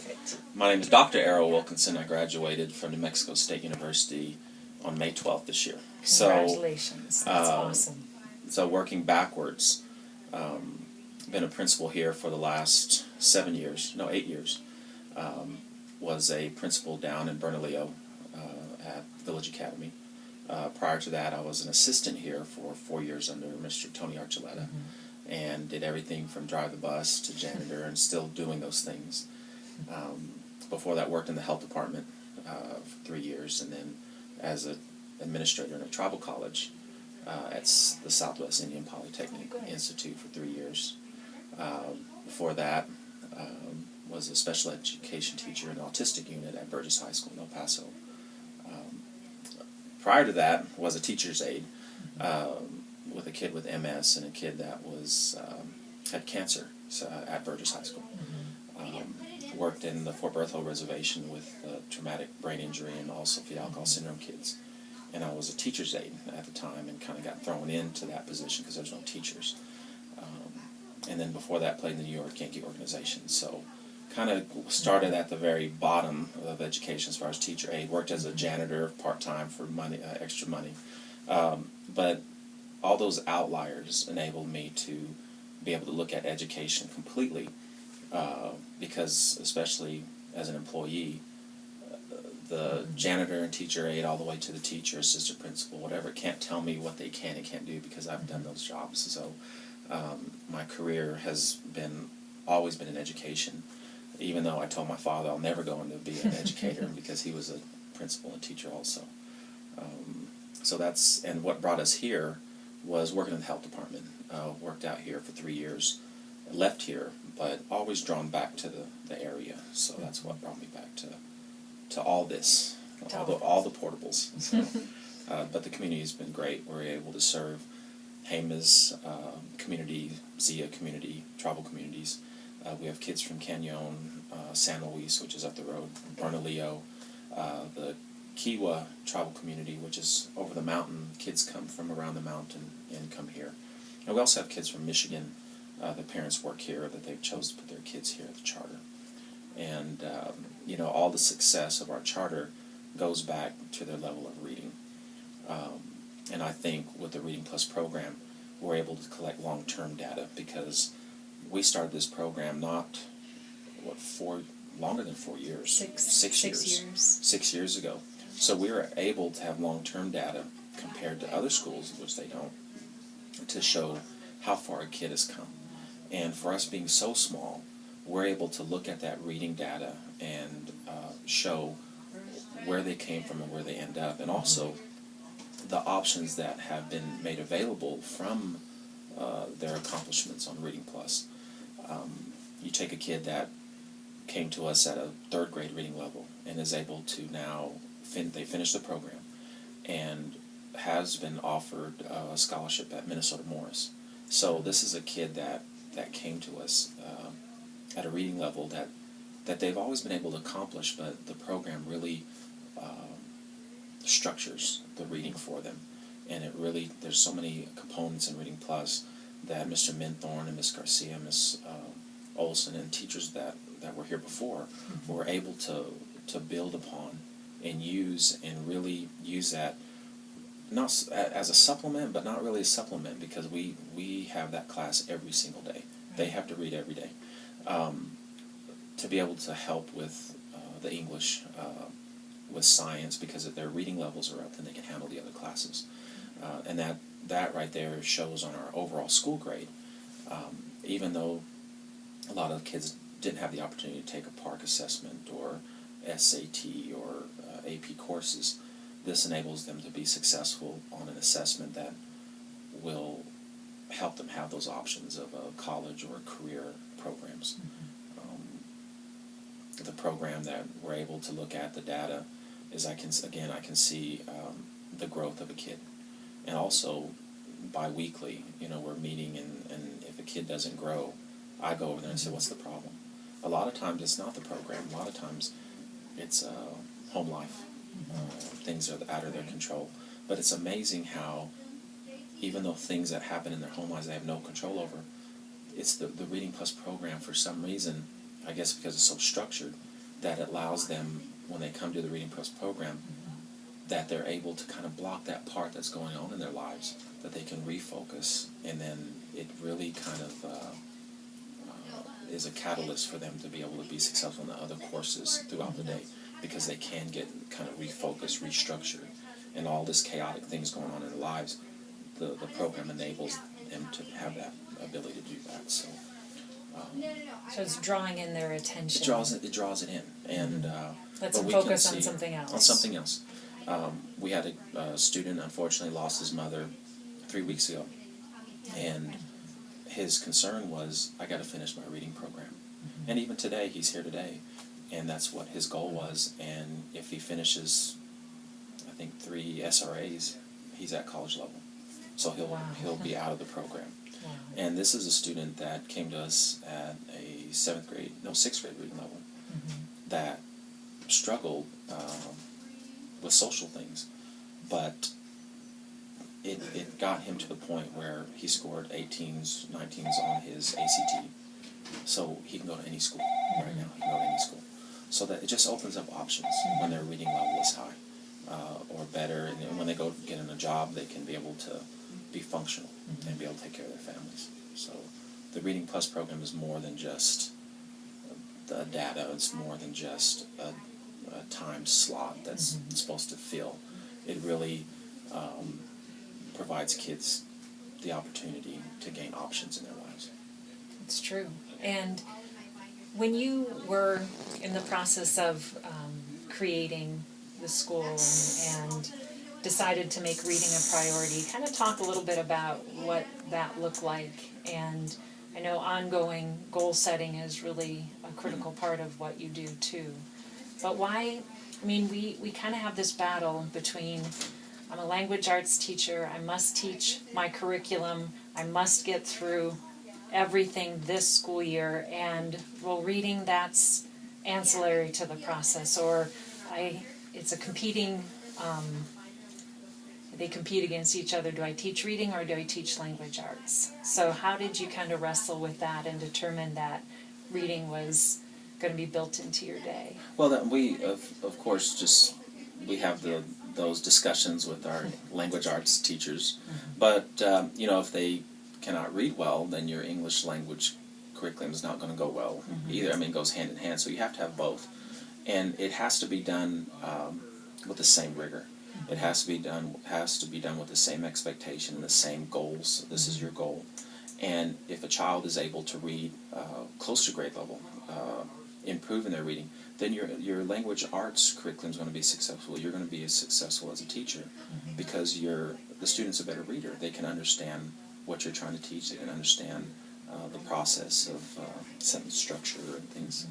Perfect. My name is Dr. Errol Wilkinson. I graduated from New Mexico State University on May 12th this year. Congratulations. That's awesome. So working backwards, been a principal here for the last 8 years. Was a principal down in Bernalillo at Village Academy. Prior to that, I was an assistant here for 4 years under Mr. Tony Archuleta, and did everything from drive the bus to janitor, and still doing those things. Before that, worked in the health department for 3 years, and then as an administrator in a tribal college at the Southwest Indian Polytechnic Institute for 3 years. Before that, was a special education teacher in the autistic unit at Burgess High School in El Paso. Prior to that, was a teacher's aide with a kid with MS and a kid that was had cancer at Burgess High School. Worked in the Fort Berthold Reservation with traumatic brain injury and also fetal alcohol syndrome kids. And I was a teacher's aide at the time and kind of got thrown into that position because there's no teachers. And then before that, played in the New York Yankee organization. So kind of started at the very bottom of education as far as teacher aide. Worked as a janitor part-time for money, extra money. But all those outliers enabled me to be able to look at education completely, because especially as an employee, the janitor and teacher aide all the way to the teacher, assistant principal, whatever, can't tell me what they can and can't do because I've done those jobs. So my career has always been in education, even though I told my father I'll never go into be an educator because he was a principal and teacher also. So and what brought us here was working in the health department. Worked out here for 3 years, left here, but always drawn back to the area. So that's what brought me back to all this, all the portables. So, but the community has been great. We're able to serve Jemez community, Zia community, tribal communities. We have kids from Canyon, San Luis, which is up the road, Bernalillo, the Kiowa tribal community, which is over the mountain. Kids come from around the mountain and come here. And we also have kids from Michigan. The parents work here, that they've chosen to put their kids here at the charter. And, all the success of our charter goes back to their level of reading. And I think with the Reading Plus program, we're able to collect long-term data because we started this program longer than 4 years. Six years. 6 years ago. So we were able to have long-term data compared to other schools, which they don't, to show how far a kid has come. And for us being so small, we're able to look at that reading data and show where they came from and where they end up, and also the options that have been made available from their accomplishments on Reading Plus. You take a kid that came to us at a 3rd grade reading level and is able to now, they finished the program and has been offered a scholarship at Minnesota Morris. So this is a kid that came to us at a reading level that they've always been able to accomplish, but the program really structures the reading for them. And there's so many components in Reading Plus that Mr. Minthorn and Ms. Garcia, Ms. Olson, and teachers that were here before were able to build upon and really use that not as a supplement, but not really a supplement, because we have that class every single day. They have to read every day to be able to help with the English, with science, because if their reading levels are up, then they can handle the other classes. And that right there shows on our overall school grade. Even though a lot of kids didn't have the opportunity to take a PARCC assessment or SAT or AP courses, this enables them to be successful on an assessment that will help them have those options of a college or career programs. The program that we're able to look at the data is I can see the growth of a kid. And also bi-weekly, we're meeting, and if a kid doesn't grow, I go over there and say, what's the problem? A lot of times it's not the program. A lot of times it's home life. Things are out of their control. But it's amazing how, even though things that happen in their home lives they have no control over, it's the Reading Plus program, for some reason, I guess because it's so structured, that allows them, when they come to the Reading Plus program, that they're able to kind of block that part that's going on in their lives, that they can refocus, and then it really kind of is a catalyst for them to be able to be successful in the other courses throughout the day, because they can get kind of refocused, restructured, and all this chaotic things going on in their lives, the program enables them to have that ability to do that. So it's drawing in their attention. It draws it in, and lets them we focus can on see something else. On something else. We had a student, unfortunately, lost his mother 3 weeks ago, and his concern was, I got to finish my reading program. And even today, he's here today, and that's what his goal was. And if he finishes, I think 3 SRAs, he's at college level, so he'll be out of the program. Wow. And this is a student that came to us at a 6th grade reading level that struggled with social things, but it got him to the point where he scored 18s, 19s on his ACT, so he can go to any school right now. He can go to any school, so that it just opens up options when their reading level is high or better, and when they go get in a job, they can be able to be functional and be able to take care of their families. So the Reading Plus program is more than just the data. It's more than just a time slot that's supposed to fill. It really provides kids the opportunity to gain options in their lives. It's true. And when you were in the process of creating the school and decided to make reading a priority, kind of talk a little bit about what that looked like. And I know ongoing goal setting is really a critical part of what you do too. But why, I mean, we kind of have this battle between, I'm a language arts teacher, I must teach my curriculum, I must get through everything this school year, and well, reading, that's ancillary to the process, or it's a competing, they compete against each other. Do I teach reading or do I teach language arts? So how did you kind of wrestle with that and determine that reading was going to be built into your day? Well, we of course we have those discussions with our language arts teachers, but if they cannot read well, then your English language curriculum is not going to go well either. I mean, it goes hand in hand, so you have to have both, and it has to be done with the same rigor. It has to be done with the same expectation and the same goals. This is your goal, and if a child is able to read close to grade level, improve in their reading, then your language arts curriculum is going to be successful. You're going to be as successful as a teacher because the student's a better reader. They can understand what you're trying to teach. They can understand the process of sentence structure and things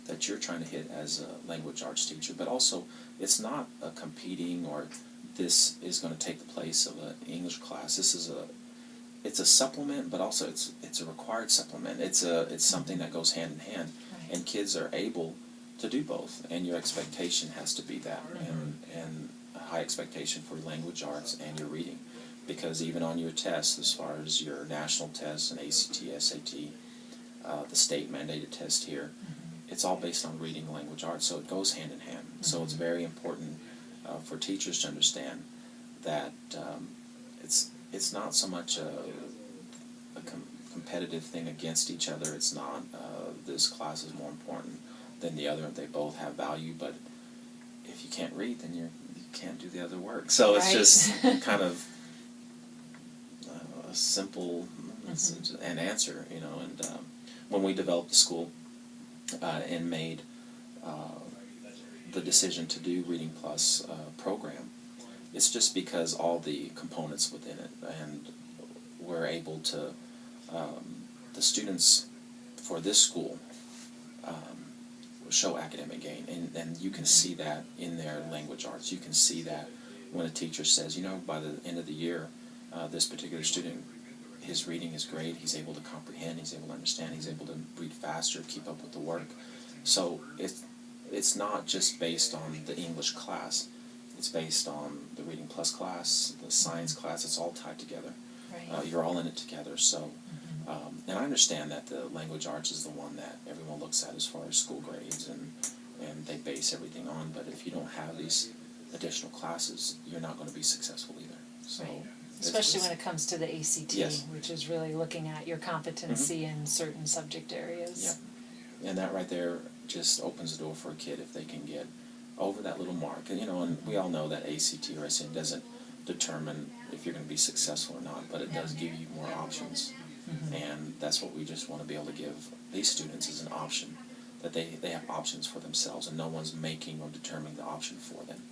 that you're trying to hit as a language arts teacher. But also, it's not a competing or this is going to take the place of an English class. It's a supplement, but also it's a required supplement. It's something that goes hand in hand, and kids are able to do both. And your expectation has to be that, and a high expectation for language arts and your reading, because even on your tests, as far as your national tests and ACT, SAT, the state mandated test here, it's all based on reading and language arts, so it goes hand in hand. So it's very important for teachers to understand that it's not so much a competitive thing against each other. It's not this class is more important than the other. They both have value, but if you can't read, then you can't do the other work. So it's just kind of a simple an answer, And when we developed the school and made the decision to do Reading Plus program, it's just because all the components within it, and we're able to, the students for this school show academic gain, and you can see that in their language arts. You can see that when a teacher says, by the end of the year, this particular student, his reading is great, he's able to comprehend, he's able to understand, he's able to read faster, keep up with the work. So it's not just based on the English class, it's based on the Reading Plus class, the science class, it's all tied together. Right. You're all in it together. So, and I understand that the language arts is the one that everyone looks at as far as school grades and and they base everything on. But if you don't have these additional classes, you're not going to be successful either. So, Right. Especially when it comes to the ACT, Yes. which is really looking at your competency in certain subject areas. Yeah. And that right there just opens the door for a kid if they can get over that little mark. And, and we all know that ACT or SAT doesn't determine if you're going to be successful or not, but it does give you more options. And that's what we just want to be able to give these students as an option, that they have options for themselves and no one's making or determining the option for them.